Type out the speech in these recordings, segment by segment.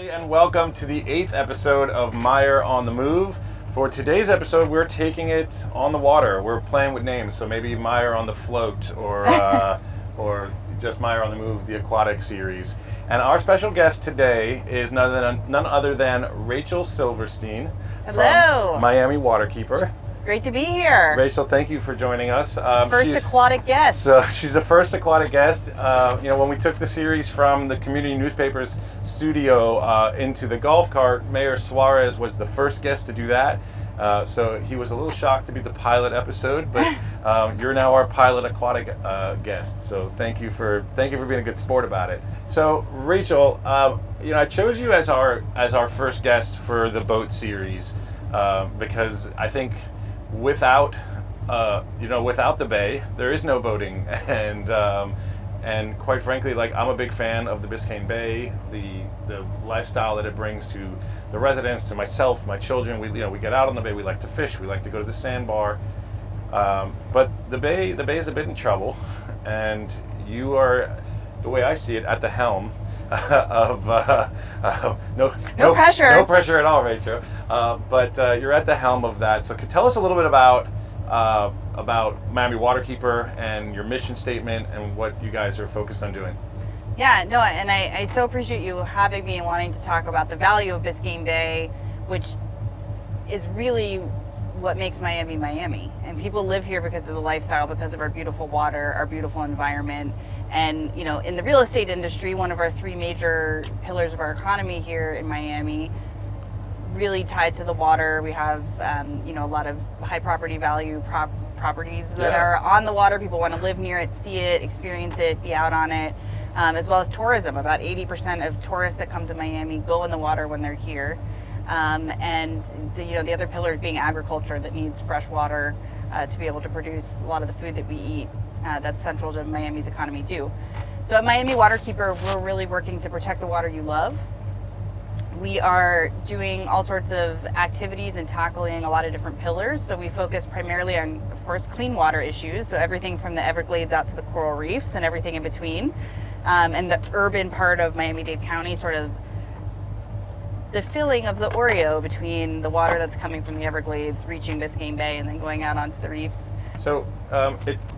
everybody, and welcome to the 8th episode of Meyer on the Move. For today's episode, we're taking it on the water. We're playing with names, so maybe Meyer on the Float, or just Meyer on the Move, the aquatic series. And our special guest today is none other than Rachel Silverstein. Hello. From Miami Waterkeeper. Great to be here. Rachel, thank you for joining us. First aquatic guest. So she's the first aquatic guest. When we took the series from the community newspaper's studio into the golf cart, Mayor Suarez was the first guest to do that. So he was a little shocked to be the pilot episode, but you're now our pilot aquatic guest. So thank you for being a good sport about it. So Rachel, I chose you as our first guest for the boat series because I think without the bay, there is no boating, and quite frankly, I'm a big fan of the Biscayne Bay, the lifestyle that it brings to the residents, to myself, my children. We get out on the bay, we like to fish, we like to go to the sandbar, but the bay is a bit in trouble, and you are, the way I see it, at the helm of no pressure at all, Rachel. But you're at the helm of that. So, could tell us a little bit about Miami Waterkeeper and your mission statement and what you guys are focused on doing. Yeah, no, and I so appreciate you having me and wanting to talk about the value of Biscayne Bay, which is really what makes Miami Miami. And people live here because of the lifestyle, because of our beautiful water, our beautiful environment. And in the real estate industry, one of our three major pillars of our economy here in Miami, really tied to the water. We have a lot of high property value properties that are on the water. People want to live near it, see it, experience it, be out on it, as well as tourism. About 80% of tourists that come to Miami go in the water when they're here. And the other pillar being agriculture that needs fresh water to be able to produce a lot of the food that we eat. That's central to Miami's economy too. So at Miami Waterkeeper, we're really working to protect the water you love. We are doing all sorts of activities and tackling a lot of different pillars. So we focus primarily on, of course, clean water issues. So everything from the Everglades out to the coral reefs and everything in between. And the urban part of Miami-Dade County, sort of the filling of the Oreo between the water that's coming from the Everglades, reaching Biscayne Bay, and then going out onto the reefs. So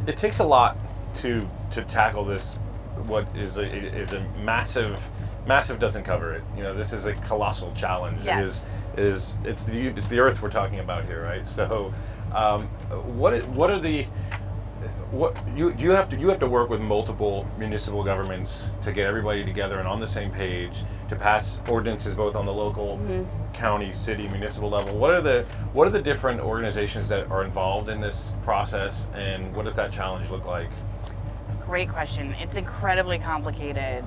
it takes a lot to tackle this. What is a massive doesn't cover it. This is a colossal challenge. Yes. It's the earth we're talking about here, right? So you have to work with multiple municipal governments to get everybody together and on the same page to pass ordinances both on the local, county, city, municipal level. What are the different organizations that are involved in this process, and what does that challenge look like? Great question. It's incredibly complicated.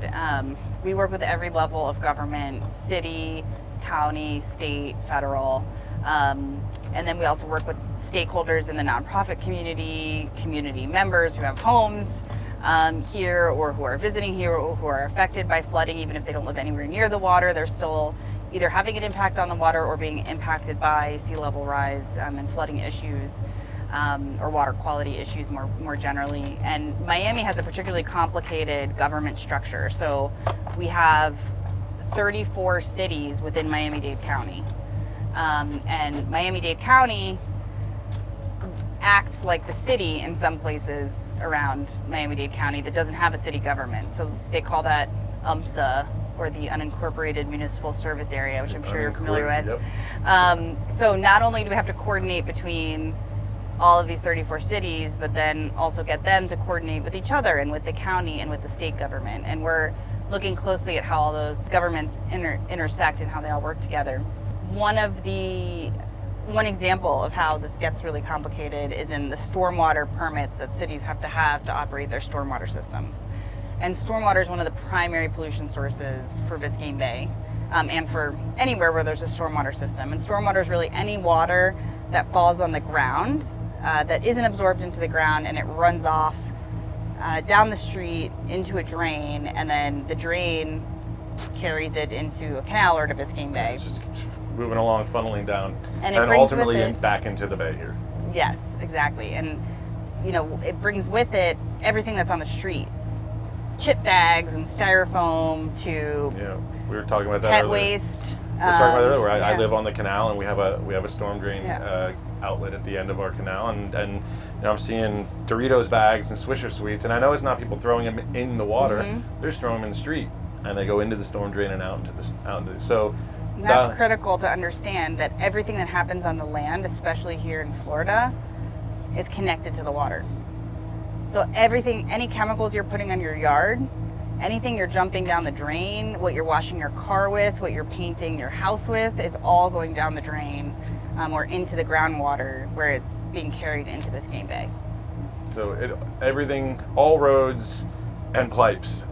We work with every level of government: city, county, state, federal. And then we also work with stakeholders in the nonprofit community members who have homes here, or who are visiting here, or who are affected by flooding. Even if they don't live anywhere near the water, they're still either having an impact on the water or being impacted by sea level rise and flooding issues, or water quality issues more generally. And Miami has a particularly complicated government structure. So we have 34 cities within Miami-Dade County. And Miami-Dade County acts like the city in some places around Miami-Dade County that doesn't have a city government. So they call that UMSA, or the Unincorporated Municipal Service Area, which I'm sure you're familiar with. Yep. So not only do we have to coordinate between all of these 34 cities, but then also get them to coordinate with each other and with the county and with the state government. And we're looking closely at how all those governments intersect and how they all work together. One example of how this gets really complicated is in the stormwater permits that cities have to operate their stormwater systems. And stormwater is one of the primary pollution sources for Biscayne Bay, and for anywhere where there's a stormwater system. And stormwater is really any water that falls on the ground that isn't absorbed into the ground, and it runs off down the street into a drain, and then the drain carries it into a canal or to Biscayne Bay. It's just moving along, funneling down, and ultimately back into the bay here. Yes, exactly. And it brings with it everything that's on the street. Chip bags and styrofoam to We were talking about that pet earlier. waste. We were talking about that earlier. I Yeah. live on the canal, and we have a storm drain Yeah. outlet at the end of our canal, and you know, I'm seeing Doritos bags and Swisher Sweets, and I know it's not people throwing them in the water; they're just throwing them in the street, and they go into the storm drain and out into the. So And that's critical to understand that everything that happens on the land, especially here in Florida, is connected to the water. So everything, any chemicals you're putting on your yard, anything you're jumping down the drain, what you're washing your car with, what you're painting your house with, is all going down the drain or into the groundwater where it's being carried into Biscayne Bay. So everything, all roads and pipes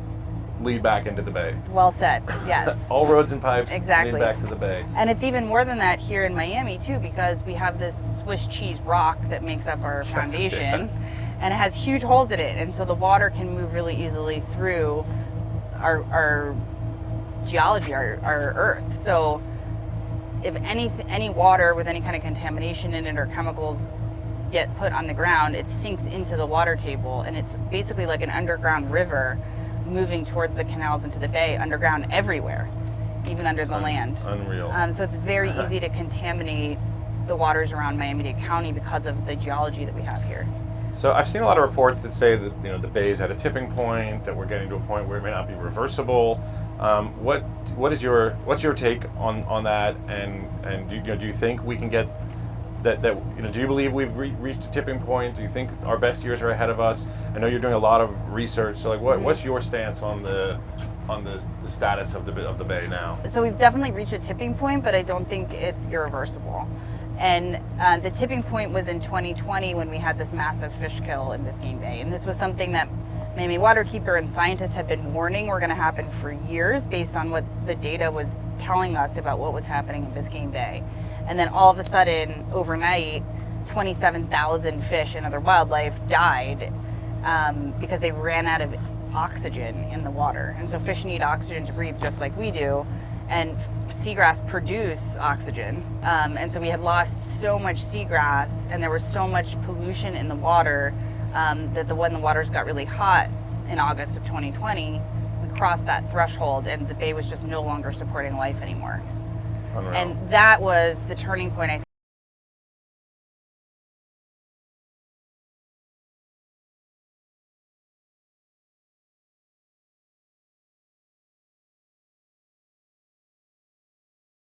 lead back into the bay. Well said, yes. All roads and pipes Exactly. lead back to the bay. And it's even more than that here in Miami too, because we have this Swiss cheese rock that makes up our foundation. Yes. And it has huge holes in it, and so the water can move really easily through our geology, our earth. So if any water with any kind of contamination in it or chemicals get put on the ground, it sinks into the water table, and it's basically like an underground river moving towards the canals into the bay, underground everywhere, even under the land. Unreal. So it's very easy to contaminate the waters around Miami-Dade County because of the geology that we have here. So I've seen a lot of reports that say that, you know, the bay is at a tipping point, that we're getting to a point where it may not be reversible. What's your take on that? And do you think we can get that you know, do you believe we've reached a tipping point? Do you think our best years are ahead of us? I know you're doing a lot of research. So like, what's your stance on the status of the bay now? So we've definitely reached a tipping point, but I don't think it's irreversible. And the tipping point was in 2020 when we had this massive fish kill in Biscayne Bay. And this was something that Miami Waterkeeper and scientists had been warning were going to happen for years based on what the data was telling us about what was happening in Biscayne Bay. And then all of a sudden, overnight, 27,000 fish and other wildlife died because they ran out of oxygen in the water. And so fish need oxygen to breathe just like we do. And seagrass produce oxygen. And so we had lost so much seagrass, and there was so much pollution in the water that when the waters got really hot in August of 2020, we crossed that threshold, and the bay was just no longer supporting life anymore. Unreal. And that was the turning point, I think.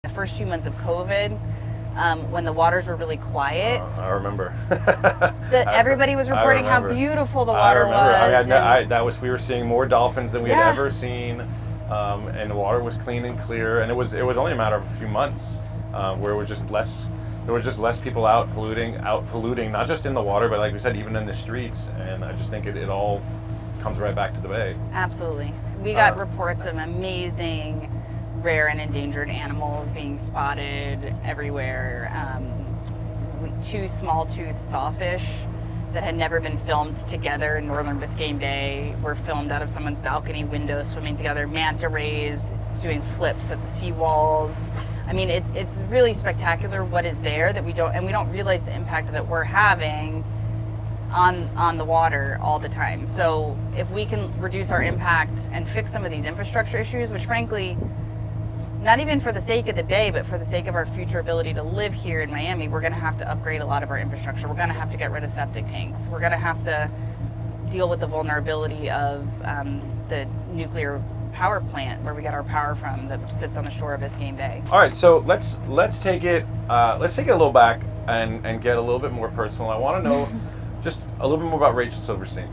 The first few months of COVID, when the waters were really quiet, I remember. everybody was reporting how beautiful the water was. We were seeing more dolphins than we had ever seen, and the water was clean and clear. And it was only a matter of a few months where it was just less. There was just less people out polluting, not just in the water, but like we said, even in the streets. And I just think it all comes right back to the bay. Absolutely, we got reports of amazing rare and endangered animals being spotted everywhere. 2 small-toothed sawfish that had never been filmed together in northern Biscayne Bay were filmed out of someone's balcony window swimming together. Manta rays doing flips at the seawalls. I mean, it's really spectacular what is there that we don't realize the impact that we're having on the water all the time. So if we can reduce our impact and fix some of these infrastructure issues, which frankly, not even for the sake of the bay, but for the sake of our future ability to live here in Miami, we're going to have to upgrade a lot of our infrastructure. We're going to have to get rid of septic tanks. We're going to have to deal with the vulnerability of the nuclear power plant where we get our power from that sits on the shore of Biscayne Bay. All right, so let's take it a little back and get a little bit more personal. I want to know just a little bit more about Rachel Silverstein.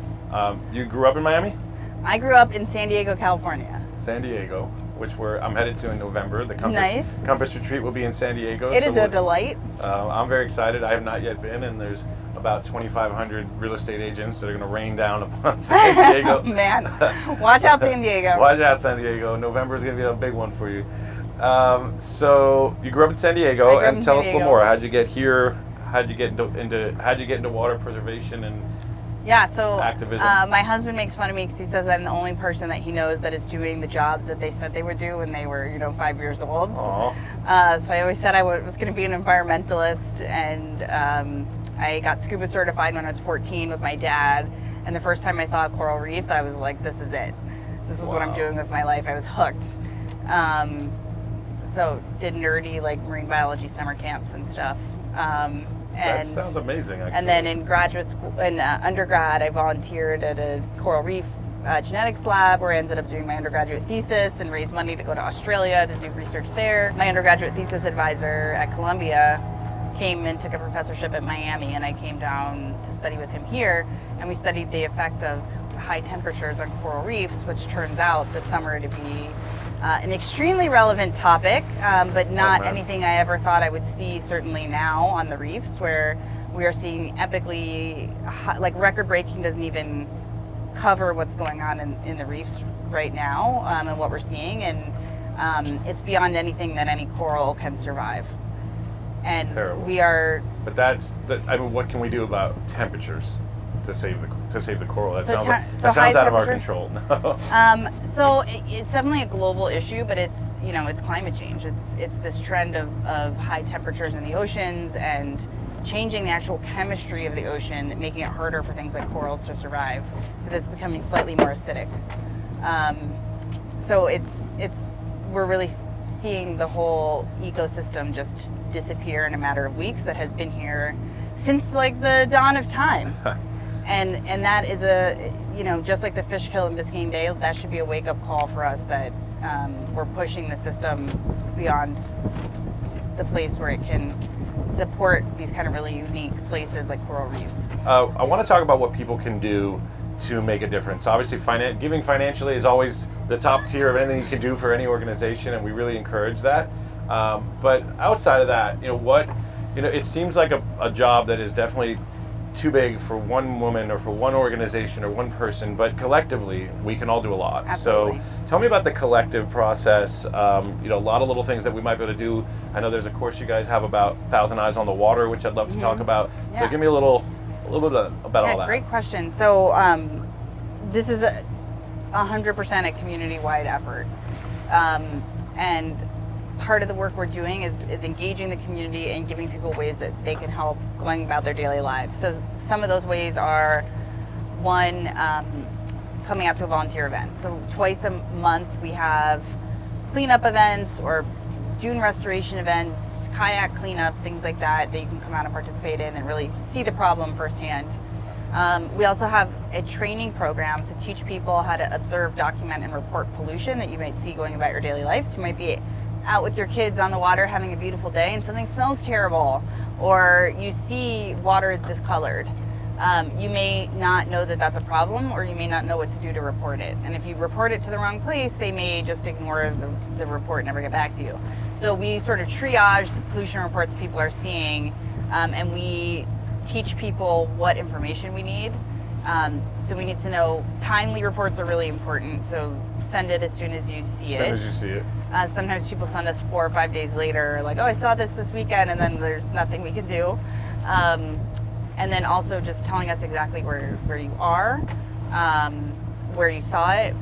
You grew up in Miami? I grew up in San Diego, California. San Diego, which I'm headed to in November. The Nice. Campus Retreat will be in San Diego. It is a delight. I'm very excited. I have not yet been, and there's about 2,500 real estate agents that are going to rain down upon San Diego. Man, watch out, San Diego. Watch out, San Diego. November is going to be a big one for you. So you grew up in San Diego, and tell us a little more. How'd you get here? How'd you get into water preservation and activism? My husband makes fun of me because he says I'm the only person that he knows that is doing the job that they said they would do when they were, 5 years old. So I always said I was going to be an environmentalist, and I got scuba certified when I was 14 with my dad. And the first time I saw a coral reef, I was like, this is it. This is what I'm doing with my life. I was hooked. So did nerdy like marine biology summer camps and stuff. And That sounds amazing, actually. And then in graduate school, in undergrad, I volunteered at a coral reef genetics lab where I ended up doing my undergraduate thesis and raised money to go to Australia to do research there. My undergraduate thesis advisor at Columbia came and took a professorship at Miami, and I came down to study with him here, and we studied the effect of high temperatures on coral reefs, which turns out this summer to be an extremely relevant topic, but not anything I ever thought I would see, certainly now on the reefs, where we are seeing epically, like record-breaking doesn't even cover what's going on in the reefs right now, and what we're seeing, and it's beyond anything that any coral can survive. And we are... But I mean, what can we do about temperatures to save the coral? That sounds out of our control. So it's definitely a global issue, but it's climate change. It's this trend of high temperatures in the oceans and changing the actual chemistry of the ocean, making it harder for things like corals to survive because it's becoming slightly more acidic. So we're really seeing the whole ecosystem just disappear in a matter of weeks that has been here since like the dawn of time. And that is just like the fish kill in Biscayne Bay, that should be a wake-up call for us that we're pushing the system beyond the place where it can support these kind of really unique places like coral reefs. I want to talk about what people can do to make a difference. Obviously, giving financially is always the top tier of anything you can do for any organization, and we really encourage that. But outside of that, it seems like a job that is definitely too big for one woman or for one organization or one person, but collectively we can all do a lot. Absolutely. So tell me about the collective process. A lot of little things that we might be able to do. I know there's a course you guys have about 1,000 Eyes on the Water, which I'd love to talk about. Yeah. So give me a little bit about all that. Great question. So this is 100% a community-wide effort. And part of the work we're doing is engaging the community and giving people ways that they can help going about their daily lives. So some of those ways are, one, coming out to a volunteer event. So twice a month we have cleanup events or dune restoration events, kayak cleanups, things like that you can come out and participate in and really see the problem firsthand. We also have a training program to teach people how to observe, document, and report pollution that you might see going about your daily life. So you might be out with your kids on the water having a beautiful day and something smells terrible, or you see water is discolored. You may not know that that's a problem, or you may not know what to do to report it. And if you report it to the wrong place, they may just ignore the report and never get back to you. So we sort of triage the pollution reports people are seeing, and we teach people what information we need. So we need to know timely reports are really important. So send it as soon as you see it. Sometimes people send us 4 or 5 days later, like, oh, I saw this weekend, and then there's nothing we can do. And then also just telling us exactly where you are, where you saw it,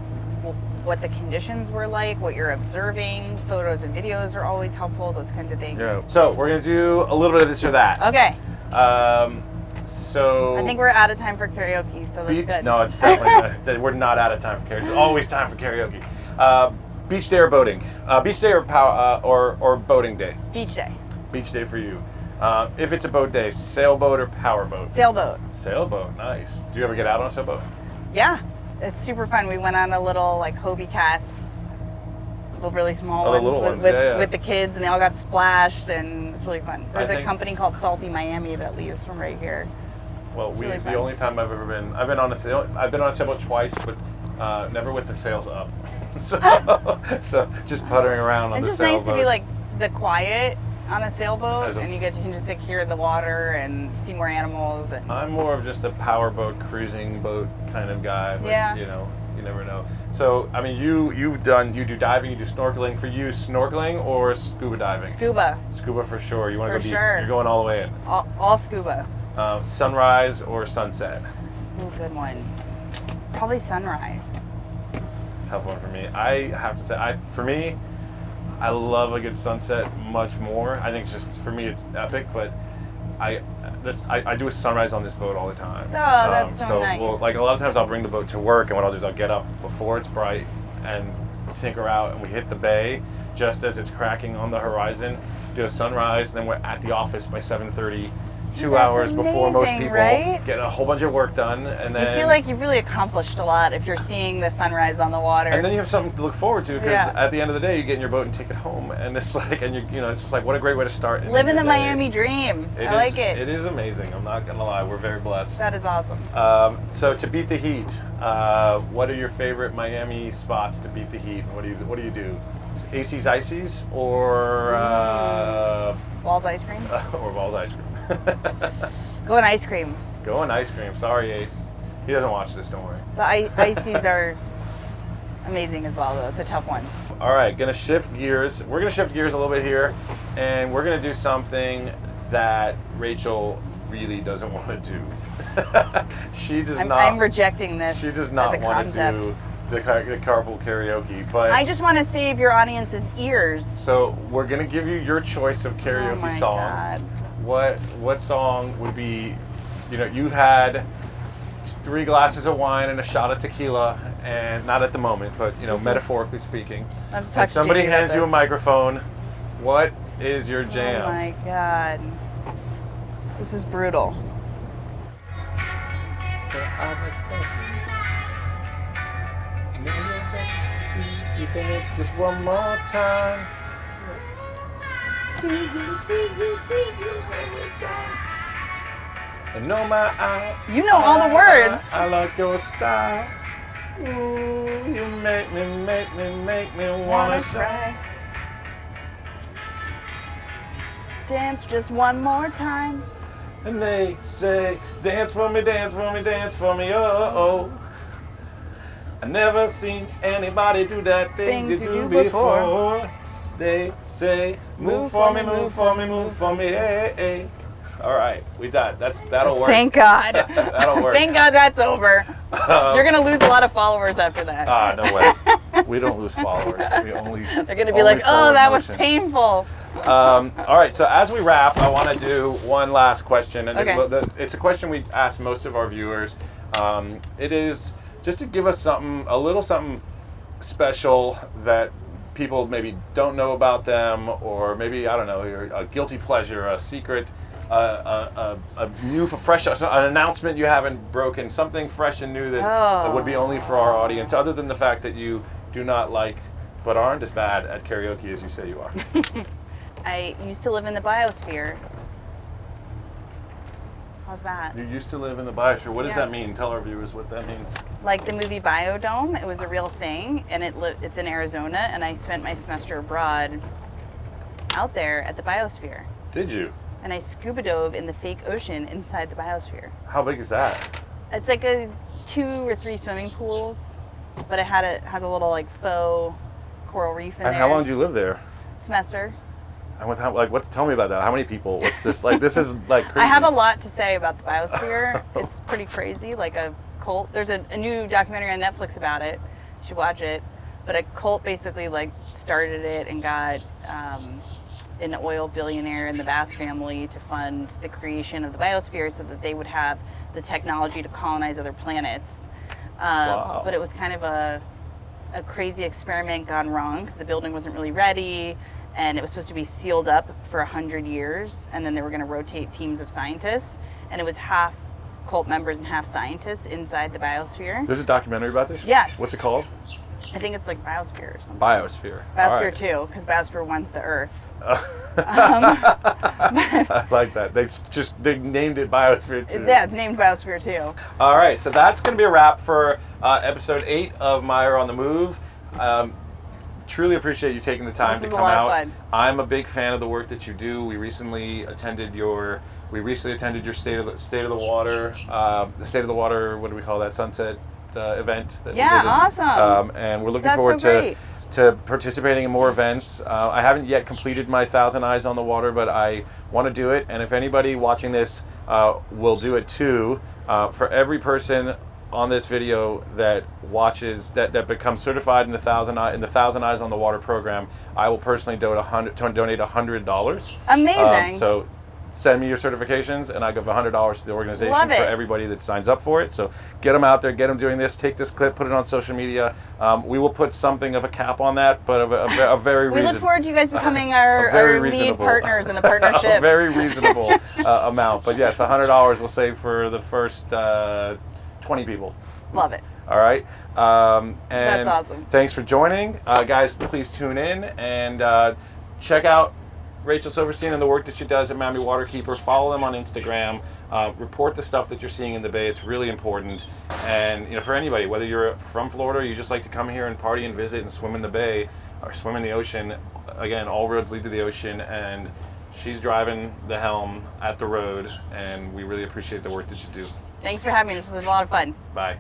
what the conditions were like, what you're observing. Photos and videos are always helpful, those kinds of things. Yeah. So we're going to do a little bit of this or that. Okay. So I think we're out of time for karaoke, so that's good. No, it's definitely not. We're not out of time for karaoke. There's always time for karaoke. Beach day or boating? Beach day or boating day? Beach day. Beach day for you. If it's a boat day, sailboat or powerboat? Sailboat. Sailboat, nice. Do you ever get out on a sailboat? Yeah, it's super fun. We went on a little like Hobie Cats, little really small ones, with the kids, and they all got splashed, and it's really fun. There's a company called Salty Miami that leaves from right here. Well, the only time I've ever been, I've been on a sailboat twice, but never with the sails up. so just puttering around on the sailboat. It's just nice to be like the quiet on a sailboat, and you can just hear the water and see more animals. And I'm more of just a powerboat, cruising boat kind of guy. But, yeah. You never know. So, I mean, you do diving, you do snorkeling. For you, snorkeling or scuba diving? Scuba. Scuba for sure. You want to go deep. Sure. You're going all the way in. All scuba. Sunrise or sunset? Ooh, good one. Probably sunrise. Tough one for me. I have to say, for me, I love a good sunset much more. I think for me it's epic, but I do a sunrise on this boat all the time. Oh, that's so nice. Like a lot of times I'll bring the boat to work, and what I'll do is I'll get up before it's bright and tinker out and we hit the bay just as it's cracking on the horizon, do a sunrise, and then we're at the office by 7:30. 2 hours before most amazing, people, right? get a whole bunch of work done, and then You feel like you've really accomplished a lot if you're seeing the sunrise on the water. and then you have something to look forward to, because Yeah. at the end of the day you get in your boat and take it home, and it's like, and it's just like, what a great way to start. Living the day. Miami dream. I like it. It is amazing. I'm not gonna lie, we're very blessed. That is awesome. So to beat the heat, what are your favorite Miami spots to beat the heat? What do you do? AC's Ices or Walls ice cream. or Balls ice cream? Going ice cream. Going ice cream. Sorry, Ace. He doesn't watch this. Don't worry. The ices are amazing as well, though. It's a tough one. All right, gonna shift gears. We're gonna shift gears a little bit here, and we're gonna do something that Rachel really doesn't want to do. She does not. I'm rejecting this. She does not as a want concept. to do the carpool karaoke, but I just want to save your audience's ears. so we're gonna give you your choice of karaoke Oh my song. God. What song would be? You've had 3 glasses of wine and a shot of tequila, and not at the moment, but metaphorically speaking. I've talked And to somebody Jamie about hands you a this. microphone. What is your jam? Oh my God. This is brutal. Just one more time. And know my eye. You know all the words. I like your style. Ooh, you make me wanna cry. Dance just one more time. And they say, dance for me, dance for me, dance for me, oh, oh. I never seen anybody do that thing you do before. They say, move for me, move for me, move for me, hey, hey. All right, that'll work. Thank God. That'll work. Thank God that's over. You're gonna lose a lot of followers after that. No way. We don't lose followers. We only. They're gonna be like, oh, that was painful. All right, so as we wrap, I want to do one last question, and Okay. it's a question we ask most of our viewers. It is just to give us a little something special that people maybe don't know about them, or maybe, I don't know, a guilty pleasure, a secret, a new, fresh, an announcement you haven't broken, something fresh and new that would be only for our audience, other than the fact that you do not like, but aren't as bad at karaoke as you say you are. I used to live in the biosphere. How's that? You used to live in the biosphere. What does Yeah. that mean? Tell our viewers what that means. Like the movie Biodome, it was a real thing, and it's in Arizona, and I spent my semester abroad out there at the biosphere. Did you? And I scuba dove in the fake ocean inside the biosphere. How big is that? It's like 2 or 3 swimming pools, but it has a little like faux coral reef in And there. how long did you live there? Semester. And tell me about that. How many people? What's this like? This is like crazy. I have a lot to say about the biosphere. It's pretty crazy, like a cult. There's a new documentary on Netflix about it. You should watch it. But a cult basically like started it and got an oil billionaire in the Bass family to fund the creation of the biosphere so that they would have the technology to colonize other planets. Wow. But it was kind of a crazy experiment gone wrong because the building wasn't really ready. And it was supposed to be sealed up for 100 years, and then they were going to rotate teams of scientists, and it was half cult members and half scientists inside the biosphere. There's a documentary about this? Yes. What's it called? I think it's like Biosphere or something. Biosphere. Biosphere 2, because Biosphere 1's the Earth. I like that. They named it Biosphere 2. Yeah, it's named Biosphere 2. All right, so that's going to be a wrap for episode 8 of Meyer on the Move. Truly appreciate you taking the time This to was come a lot out. of fun. I'm a big fan of the work that you do. We recently attended your State of the Water, what do we call that, sunset event that Yeah, we did. awesome. And we're looking That's forward so great. to participating in more events. I haven't yet completed my 1,000 Eyes on the Water, but I want to do it. And if anybody watching this will do it too, for every person on this video that watches that becomes certified in the 1,000 Eyes on the Water program, I will personally donate $100. Amazing. So send me your certifications, and I give $100 to the organization Love it. for everybody that signs up for it. So get them out there, get them doing this. Take this clip, put it on social media. We will put something of a cap on that, but a very We look forward to you guys becoming our lead partners in the partnership. a very reasonable amount. But yes, $100 will save for the first 20 people. Love it. All right. And That's awesome. Thanks for joining. Guys, please tune in and check out Rachel Silverstein and the work that she does at Miami Waterkeeper. Follow them on Instagram. Report the stuff that you're seeing in the bay. It's really important. And you know, for anybody, whether you're from Florida or you just like to come here and party and visit and swim in the bay or swim in the ocean, again, all roads lead to the ocean, and she's driving the helm at the road, and we really appreciate the work that you do. Thanks for having me. This was a lot of fun. Bye.